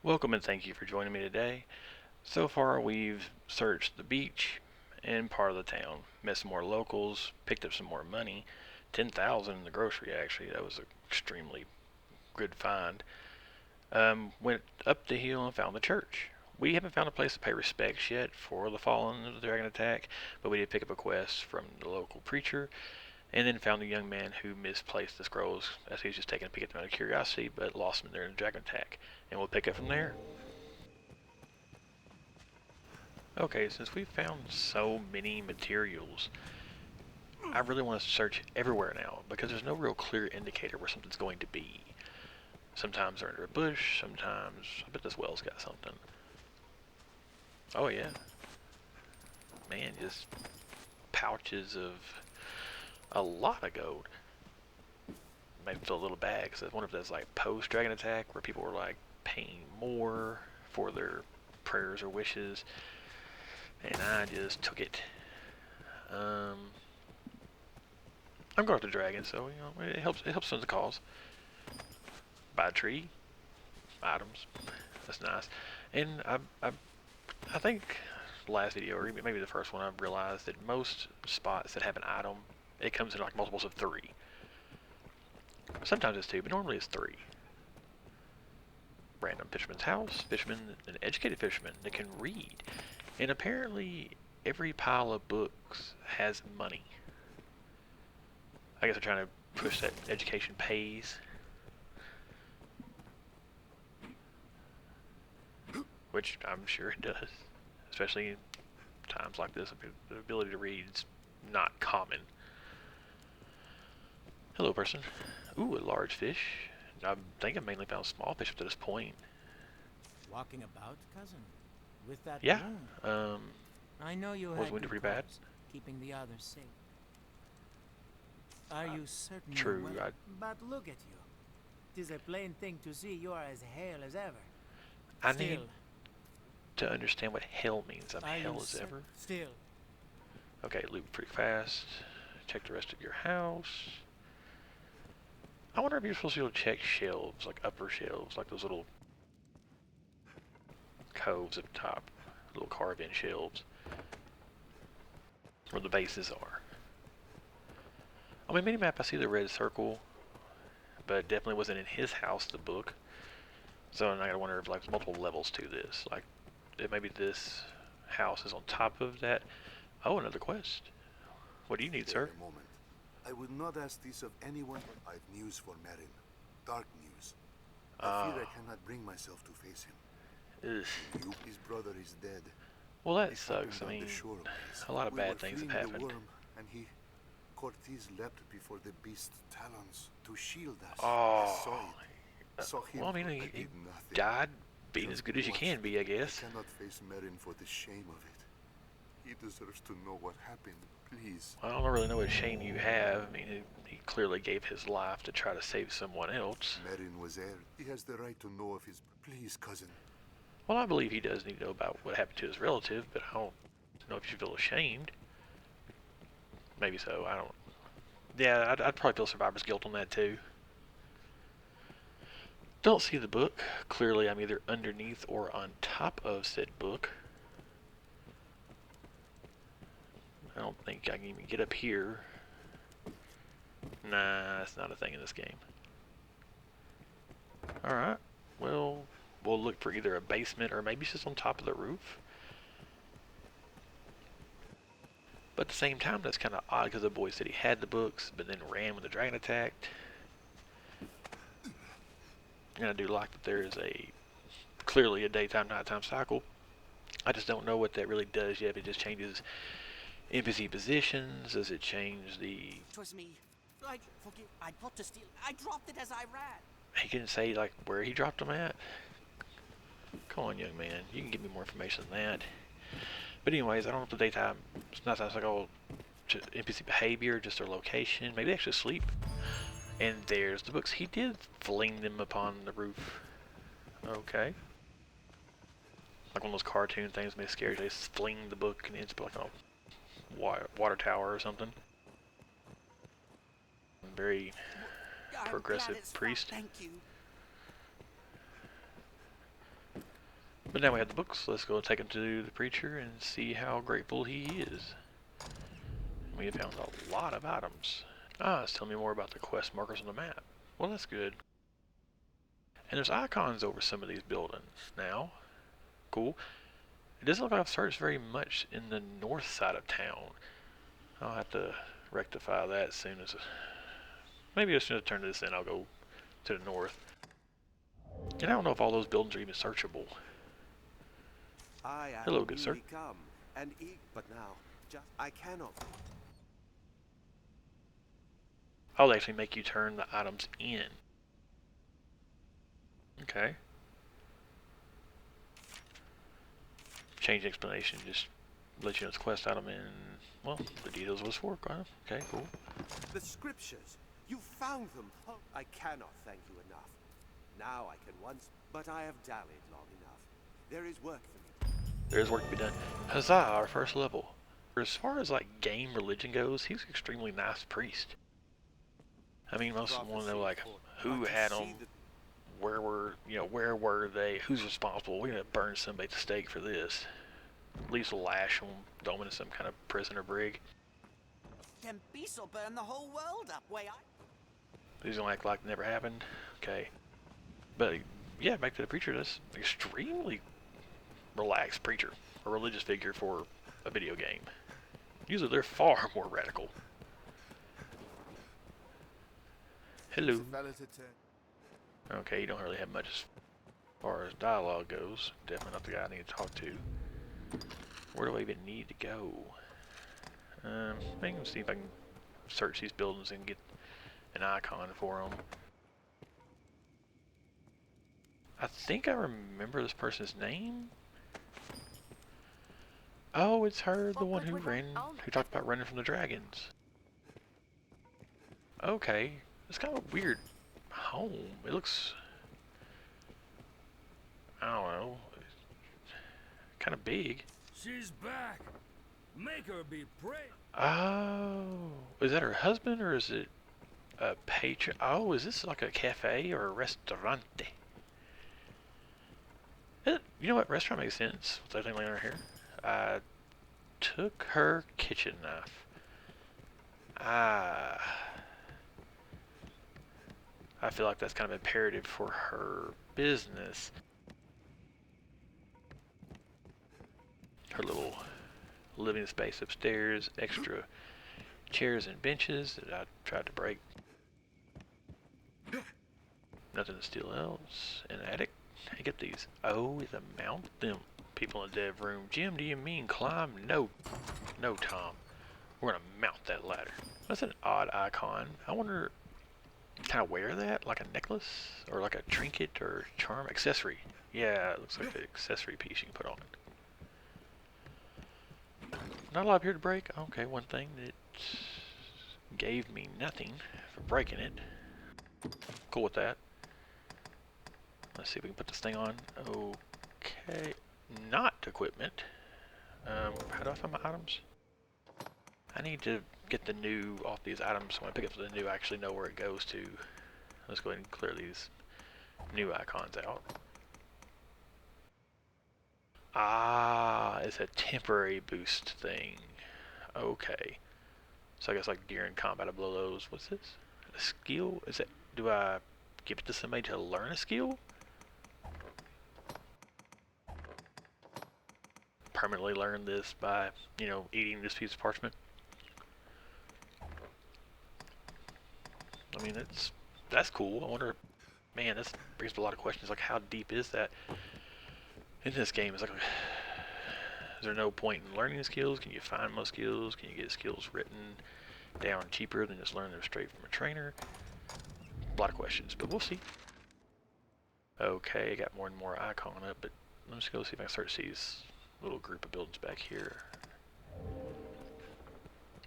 Welcome and thank you for joining me today. So far, we've searched the beach and part of the town, met some more locals, picked up some more money. 10,000 in the grocery, actually. That was an extremely good find. Went up the hill and found the church. We haven't found a place to pay respects yet for the fallen of the dragon attack, but we did pick up a quest from the local preacher, and then found the young man who misplaced the scrolls as he was just taking a peek at them out of curiosity, but lost them during the dragon attack. And we'll pick up from there. Okay, since we've found so many materials, I really want to search everywhere now because there's no real clear indicator where something's going to be. Sometimes they're under a bush, sometimes I bet this well's got something. Oh yeah. Man, just pouches of a lot of gold. Maybe fill little bags. I wonder if that's like post dragon attack where people were like paying more for their prayers or wishes. And I just took it. Um, I'm going after dragons, so it helps in the cause. Buy a tree, items. That's nice. And I think last video or maybe the first one I've realized that most spots that have an item, it comes in like multiples of 3. Sometimes it's 2, but normally it's 3. Random fisherman's house, fisherman, an educated fisherman that can read, and apparently every pile of books has money. I guess they're trying to push that education pays. Which I'm sure it does. Especially in times like this, the ability to read is not common. Hello, person. Ooh, a large fish. I think I mainly found small fish up to this point. Walking about, cousin? With that Yeah, wound? um, I know you was had wounded good pretty bad. cause, keeping the others safe. Are you certain True, you're well? But look at you. 'Tis a plain thing to see you are as hale as ever. I need Still, to understand what hell means. I'm are hell you as ever. Still. Okay, loot pretty fast. Check the rest of your house. I wonder if you're supposed to be able to check shelves, like upper shelves, like those little coves at the top, little carved-in shelves, where the bases are. On my mini-map, I see the red circle, but it definitely wasn't in his house, the book. So I gotta wonder if like there's multiple levels to this. Like, if maybe this house is on top of that. Oh, another quest. What do you need, Stay sir? a moment. I would not ask this of anyone. I've news for Marin. Dark news. I fear I cannot bring myself to face him. Ugh. His brother is dead. Well, that It sucks. happened I on mean, the shore of Arisen. a lot of We were bad things have fleeing the happened. worm, and Cortez leapt before the beast's talons to shield us. I Oh. saw it. Saw him. Well, I mean, I he did nothing. died being as Just good as you watched. can be, I guess. I cannot face Marin for the shame of it. He deserves to know what happened. Please. I don't really know what shame you have. I mean, he clearly gave his life to try to save someone else. Marin was there. He has the right to know of his. Please, cousin. Well, I believe he does need to know about what happened to his relative, but I don't know if you should feel ashamed. Maybe so. I don't. Yeah, I'd probably feel survivor's guilt on that too. Don't see the book. Clearly, I'm either underneath or on top of said book. I don't think I can even get up here. Nah, that's not a thing in this game. Alright, well, we'll look for either a basement or maybe it's just on top of the roof. But at the same time, that's kind of odd because the boy said he had the books, but then ran when the dragon attacked. And I do like that there is clearly a daytime-nighttime cycle. I just don't know what that really does yet. If it just changes NPC positions, does it change the... 'Twas me. Forgive. I thought to steal. I dropped it as I ran. He didn't say like where he dropped them at. Come on, young man, you can give me more information than that. But anyways, I don't know if the daytime, nighttime cycle, NPC behavior, just their location. Maybe they actually sleep. And there's the books. He did fling them upon the roof. Okay. Like one of those cartoon things, maybe scary. They fling the book and it's like a water tower or something. Very I'm progressive glad it's priest. Thank you. But now we have the books. Let's go take them to the preacher and see how grateful he is. We have found a lot of items. Ah, it's telling me more about the quest markers on the map. Well, that's good. And there's icons over some of these buildings now. Cool. It doesn't look like I've searched very much in the north side of town. I'll have to rectify that as soon as... Maybe as soon as I turn this in, I'll go to the north. And I don't know if all those buildings are even searchable. Hello, good sir. Come and eat, but now, just I cannot. I'll actually make you turn the items in. Okay. Change explanation, just let you know it's quest item and, well, the details was for. Okay, cool. The scriptures, you found them. Oh, I cannot thank you enough. Now I can once, but I have dallied long enough. There is work for me. There is work to be done. Huzzah, our first level. As far as like game religion goes, he's an extremely nice priest. I mean, most want to know like who had them, where were they, who's responsible. We're gonna burn somebody at the stake for this. At least lash them, throw them into some kind of prison or brig. Them beasts will burn the whole world up. Way I. He's gonna act like it never happened. Okay, but yeah, back to the preacher. That's extremely relaxed preacher, a religious figure for a video game. Usually they're far more radical. Hello. Okay, you don't really have much as far as dialogue goes. Definitely not the guy I need to talk to. Where do I even need to go? I can see if I can search these buildings and get an icon for them. I think I remember this person's name. Oh, it's her, the one who talked about running from the dragons. Okay, it's kind of a weird home. It looks, I don't know, kind of big. She's back. Make her be praised. Oh, is that her husband or is it a patron? Oh, is this like a cafe or a restaurante? You know what? Restaurant makes sense with everything laying right here. I took her kitchen knife. I feel like that's kind of imperative for her business. Her little living space upstairs, extra chairs and benches that I tried to break. Nothing to steal else. An attic. Hey, get these. Oh, the mount them people in the dev room. Jim, do you mean climb? No. No, Tom. We're gonna mount that ladder. That's an odd icon. I wonder, can I wear that? Like a necklace? Or like a trinket or charm? Accessory. Yeah, it looks like an accessory piece you can put on it. Not a lot up here to break. Okay, one thing that gave me nothing for breaking it. Cool with that. Let's see if we can put this thing on. Okay, not equipment. How do I find my items? I need to get the new off these items. So when I pick up the new, I actually know where it goes to. Let's go ahead and clear these new icons out. Ah, it's a temporary boost thing. Okay. So I guess like during combat I blow those. What's this? A skill? Is it? Do I give it to somebody to learn a skill? Permanently learn this by, you know, eating this piece of parchment. I mean, that's cool. I wonder, man, this brings up a lot of questions. Like, how deep is that in this game? It's like, is there no point in learning skills? Can you find most skills? Can you get skills written down cheaper than just learn them straight from a trainer? A lot of questions, but we'll see. Okay, I got more and more icon up, but let's just go see if I can search these little group of buildings back here.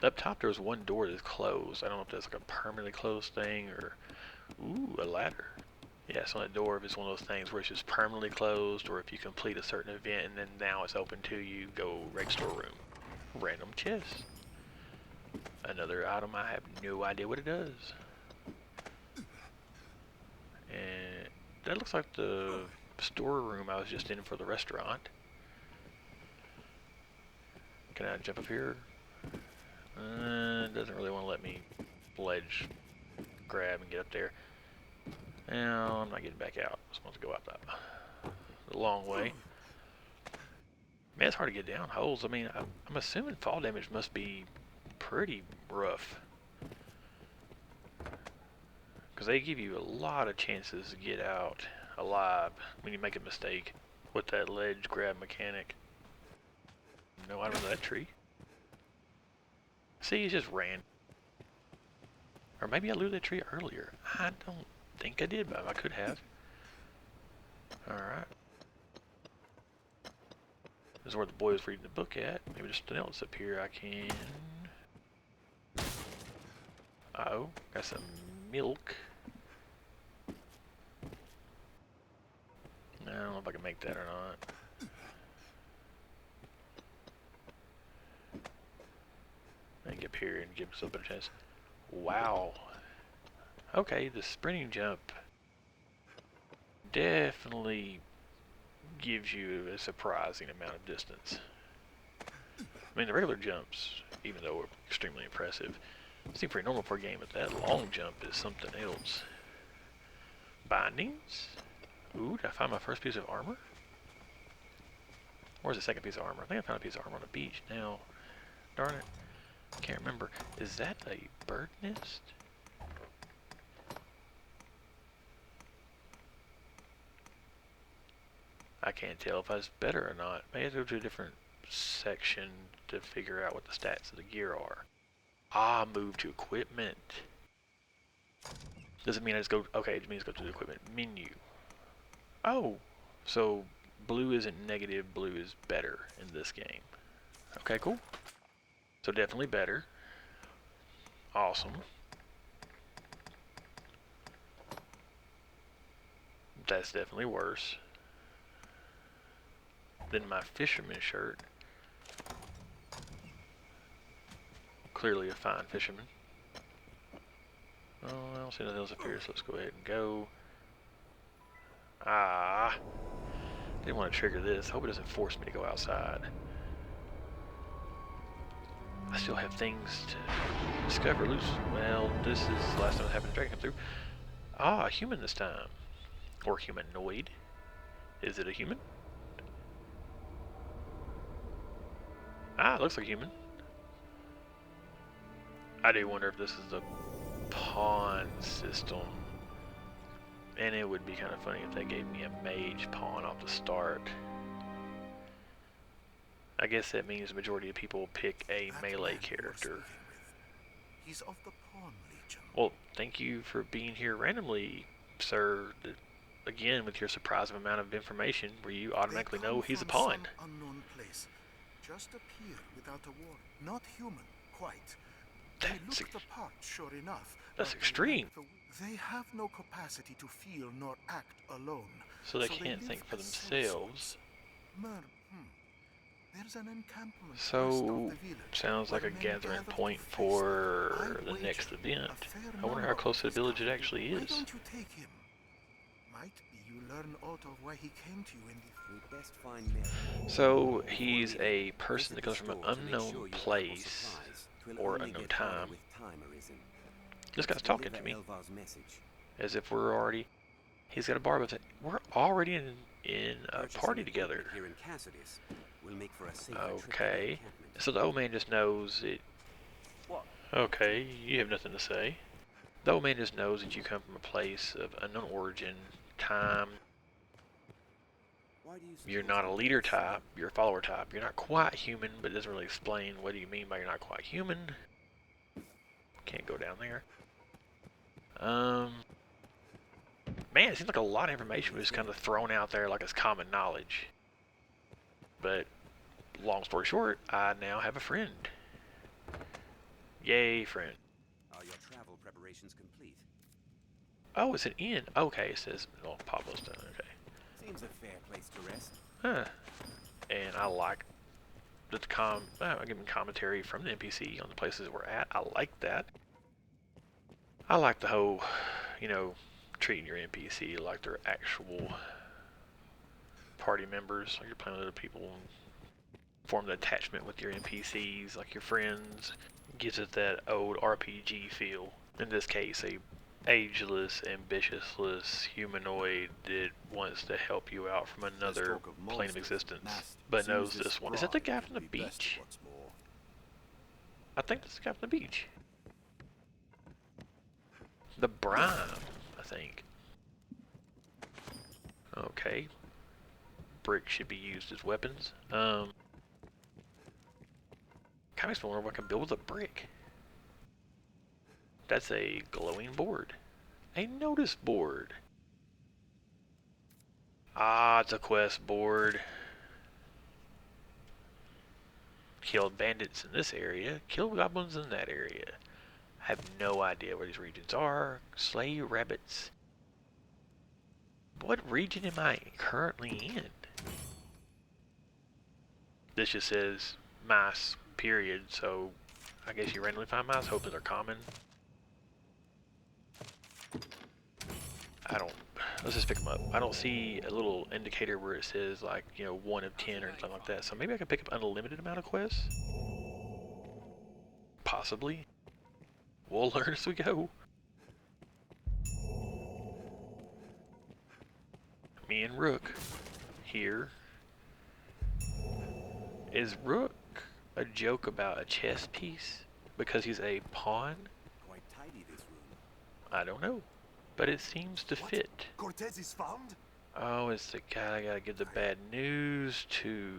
Up top there's one door that's closed. I don't know if that's like a permanently closed thing or... Ooh, a ladder. Yeah, it's on that door if it's one of those things where it's just permanently closed, or if you complete a certain event and then now it's open to you, go reg store room. Random chest. Another item, I have no idea what it does. And that looks like the storeroom I was just in for the restaurant. Can I jump up here? It doesn't really want to let me ledge grab and get up there. Now I'm not getting back out. I'm supposed to go up that the long way. Man, it's hard to get down holes. I mean, I'm assuming fall damage must be pretty rough, because they give you a lot of chances to get out alive when you make a mistake with that ledge grab mechanic. No item in that tree. See, it just ran. Or maybe I looted that tree earlier. I don't think I did, but I could have. Alright. This is where the boy was reading the book at. Maybe there's something else up here I can... Uh-oh, got some milk. I don't know if I can make that or not. I can get up here and give myself a better chance. Wow. Okay, the sprinting jump definitely gives you a surprising amount of distance. I mean, the regular jumps, even though are extremely impressive, seem pretty normal for a game, but that long jump is something else. Bindings? Ooh, did I find my first piece of armor? Where's the second piece of armor? I think I found a piece of armor on the beach. Now, darn it, I can't remember. Is that a bird nest? I can't tell if that's better or not. Maybe I have to go to a different section to figure out what the stats of the gear are. Ah, move to equipment. Does it mean I just go... Okay, it means go to the equipment menu. Oh, so blue isn't negative, blue is better in this game. Okay, cool. So definitely better. Awesome. That's definitely worse than my fisherman shirt. Clearly a fine fisherman. Oh, I don't see nothing else up here, so let's go ahead and go. Ah, didn't want to trigger this. Hope it doesn't force me to go outside. I still have things to discover. Loose. Well, this is the last time I happened to dragon come through. Ah, a human this time. Or humanoid. Is it a human? Ah, it looks like a human. I do wonder if this is the pawn system. And it would be kind of funny if they gave me a mage pawn off the start. I guess that means the majority of people pick a melee character. He's of the Pawn Legion. Well, thank you for being here randomly, sir. Again, with your surprising amount of information, where you automatically know he's a pawn. Some unknown place. Just appeared without a war. Not human, quite. They look the part, sure enough. That's extreme. They have no capacity to feel nor act alone. So they can't live think for as themselves. There's an encampment west So, of the village, sounds like a where men gathering gather point to feast. for I'd the wager next event. a fair I wonder how number close to the of village it his actually Why is. don't you take him? Might be you learn aught of why he came to you in the... We'd best find Mary. So, he's a person that comes from an unknown place or unknown time. This guy's talking to me as if we're already... He's got a bar with it. We're already in a party together. Okay. So the old man just knows it. Okay, you have nothing to say. The old man just knows that you come from a place of unknown origin, time. You're not a leader type, you're a follower type. You're not quite human, but it doesn't really explain what do you mean by you're not quite human. Can't go down there. Man, it seems like a lot of information was kind of thrown out there like it's common knowledge. But, long story short, I now have a friend. Yay, friend. Are your travel preparations complete? Oh, it's an inn. Okay, it says, oh, Pablo's done, okay. Seems a fair place to rest. Huh. And I like the I'm giving commentary from the NPC on the places we're at. I like that. I like the whole, you know, treating your NPC like they're actual party members, like you're playing with other people, and form an attachment with your NPCs, like your friends. Gives it that old RPG feel. In this case, a ageless, ambitiousless humanoid that wants to help you out from another plane of existence, but knows this one. Is that the guy from the beach? I think that's the guy from the beach. The Brime, I think. Okay. Bricks should be used as weapons. Kind of makes me wonder what I can build with a brick. That's a glowing board. A notice board. Ah, it's a quest board. Kill bandits in this area. Kill goblins in that area. I have no idea where these regions are. Slay rabbits. What region am I currently in? This just says mice, period, so I guess you randomly find mice, hoping they're common. Let's just pick them up. I don't see a little indicator where it says like, you know, 1 of 10 or something like that, so maybe I can pick up an unlimited amount of quests? Possibly. We'll learn as we go. Me and Rook here. Is Rook a joke about a chess piece because he's a pawn? Quite tidy, this room. I don't know, but it seems to fit. Cortez is found? Oh, it's the guy I gotta give the bad news to.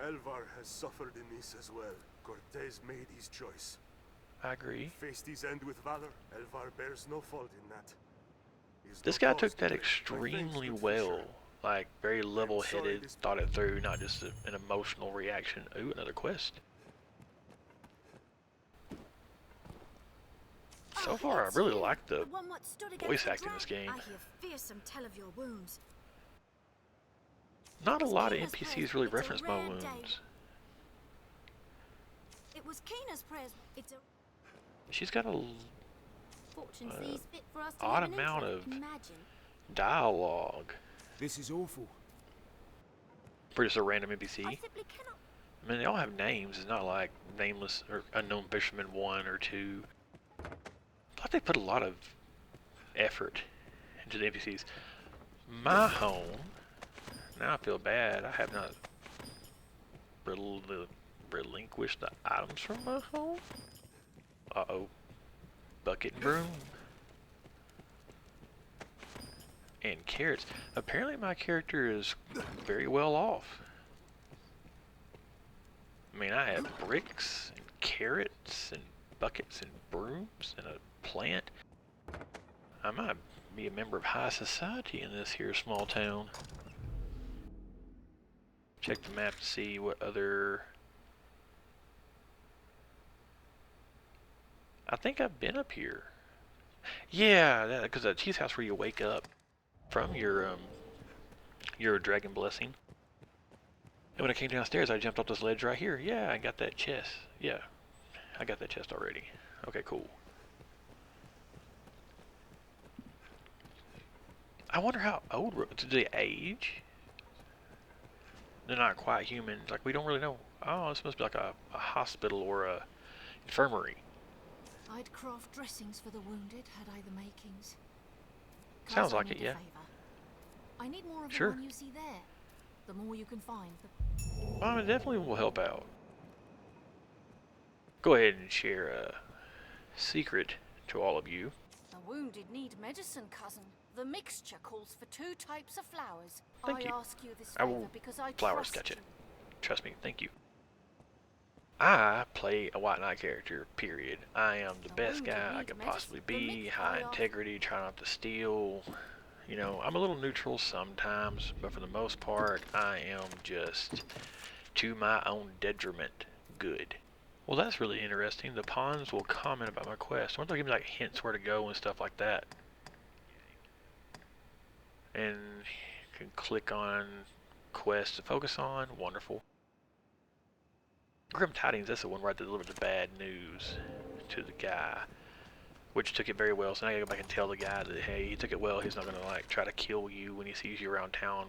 Elvar has suffered in this as well. Cortez made his choice. I agree. Faced his end with valor. Elvar bears no fault in that. This guy took that extremely well. Like, very level-headed, thought it through, not just an emotional reaction. Ooh, another quest. So far, I really like the voice acting in this game. I hear fearsome tell of your wounds. Not a lot of NPCs really reference my wounds. It was Keena's prayers. It's a She's got a fortune sees fit for us to odd live in amount it. of Imagine. dialogue. This is awful. For just a random NPC. I simply cannot. I mean, they all have names. It's not like nameless or unknown fisherman 1 or 2. I thought they put a lot of effort into the NPCs. My home. Now I feel bad. I have not relinquished the items from my home. Uh-oh. Bucket and broom. And carrots. Apparently my character is very well off. I mean, I have bricks and carrots and buckets and brooms and a plant. I might be a member of high society in this here small town. Check the map to see what other... I think I've been up here. Yeah, because the cheese house where you wake up from your dragon blessing. And when I came downstairs, I jumped off this ledge right here. Yeah, I got that chest. Yeah, I got that chest already. Okay, cool. I wonder how old, did they age? They're not quite human. Like, we don't really know. Oh, this must be like a hospital or a infirmary. I'd craft dressings for the wounded had I the makings. Sounds I like it, need a yeah. favor. I need more of Sure. the one you see there. The more you can find, the Well, it definitely will help out. Go ahead and share a secret to all of you. The wounded need medicine, cousin. The mixture calls for 2 types of flowers. Thank I you. ask you this I favor will because I flowers, trust gotcha. you. Trust me, thank you. I play a White Knight character, period. I am the best guy I can possibly be, high integrity, try not to steal. You know, I'm a little neutral sometimes, but for the most part, I am just, to my own detriment, good. Well, that's really interesting. The pawns will comment about my quest. I wonder if they'll give me like hints where to go and stuff like that. And you can click on quest to focus on. Wonderful. Grim Tidings, that's the one where I delivered the bad news to the guy, which took it very well. So now I gotta go back and tell the guy that, hey, he took it well. He's not gonna like try to kill you when he sees you around town.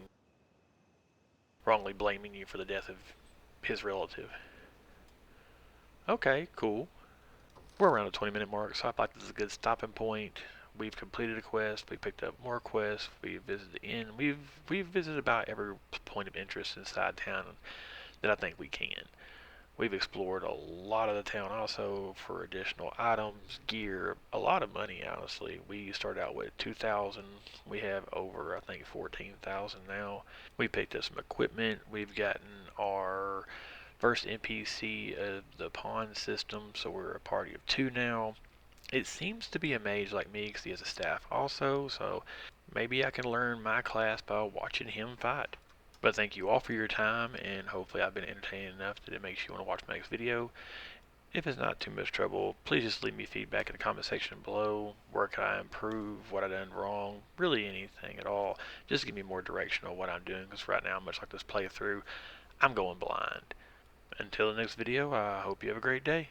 wrongly blaming you for the death of his relative. Okay, cool. We're around the 20-minute mark, so I feel like this is a good stopping point. We've completed a quest. We picked up more quests. We visited the inn. We've visited about every point of interest inside town that I think we can. We've explored a lot of the town also for additional items, gear, a lot of money, honestly. We started out with 2,000. We have over, I think, 14,000 now. We picked up some equipment. We've gotten our first NPC of the pawn system, so we're a party of 2 now. It seems to be a mage like me because he has a staff also, so maybe I can learn my class by watching him fight. But thank you all for your time, and hopefully I've been entertaining enough that it makes you want to watch my next video. If it's not too much trouble, please just leave me feedback in the comment section below. Where can I improve? What I done wrong? Really anything at all. Just give me more direction on what I'm doing, because right now, much like this playthrough, I'm going blind. Until the next video, I hope you have a great day.